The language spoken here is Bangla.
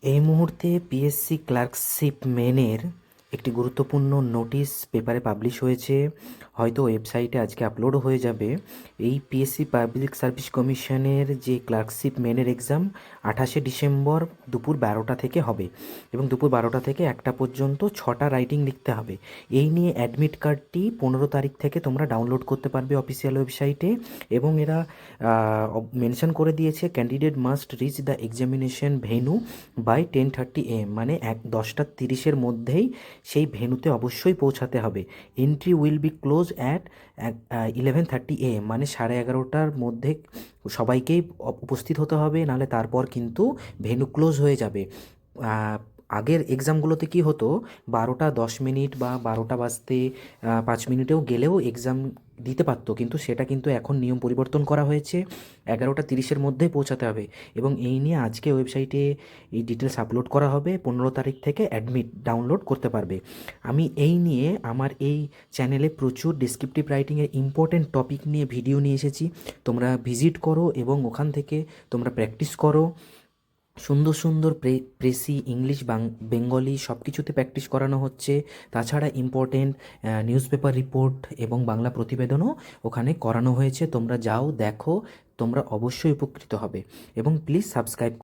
এই মুহূর্তে পিএসসি ক্লার্কশিপ মেনের একটি গুরুত্বপূর্ণ নোটিশ পেপারে পাবলিশ হয়েছে, হয়তো ওয়েবসাইটে আজকে আপলোডও হয়ে যাবে। এই পিএসসি পাবলিক সার্ভিস কমিশনের যে ক্লার্কশিপ মেনের এক্সাম 28শে ডিসেম্বর দুপুর 12টা থেকে হবে এবং দুপুর 12টা থেকে 1টা পর্যন্ত 6টা রাইটিং লিখতে হবে। এই নিয়ে অ্যাডমিট কার্ডটি 15 তারিখ থেকে তোমরা ডাউনলোড করতে পারবে অফিসিয়াল ওয়েবসাইটে। এবং এরা মেনশন করে দিয়েছে, candidate must reach the examination venue by 10:30 AM, মানে 10টা 30-এর মধ্যেই সেই ভেন্যুতে অবশ্যই পৌঁছাতে হবে। Entry will be close at 11:30 AM, মানে 11:30টার মধ্যে সবাইকেই উপস্থিত হতে হবে, নাহলে তারপর কিন্তু ভেন্যু ক্লোজ হয়ে যাবে। আহ, আগের এক্সামগুলোতে কি হতো, 12টা 10 মিনিট বা 12টা বাজতে 5 মিনিটেও গেলেও এক্সাম দিতে পারতো, কিন্তু সেটা কিন্তু এখন নিয়ম পরিবর্তন করা হয়েছে, 11টা 30-এর মধ্যেই পৌঁছাতে হবে। এবং এই নিয়ে আজকে ওয়েবসাইটে এই ডিটেলস আপলোড করা হবে, 15 তারিখ থেকে অ্যাডমিট ডাউনলোড করতে পারবে। আমি এই নিয়ে আমার এই চ্যানেলে প্রচুর ডেসক্রিপটিভ রাইটিংয়ের ইম্পর্টেন্ট টপিক নিয়ে ভিডিও নিয়ে এসেছি, তোমরা ভিজিট করো এবং ওখান থেকে তোমরা প্র্যাকটিস করো। সুন্দর সুন্দর প্রেসি ইংলিশ বেঙ্গলি সব কিছুতে প্র্যাকটিস করানো হচ্ছে। তাছাড়া ইম্পর্টেন্ট নিউজ পেপার রিপোর্ট এবং বাংলা প্রতিবেদনও ওখানে করানো হয়েছে। তোমরা যাও, দেখো, তোমরা অবশ্যই উপকৃত হবে এবং প্লিজ সাবস্ক্রাইব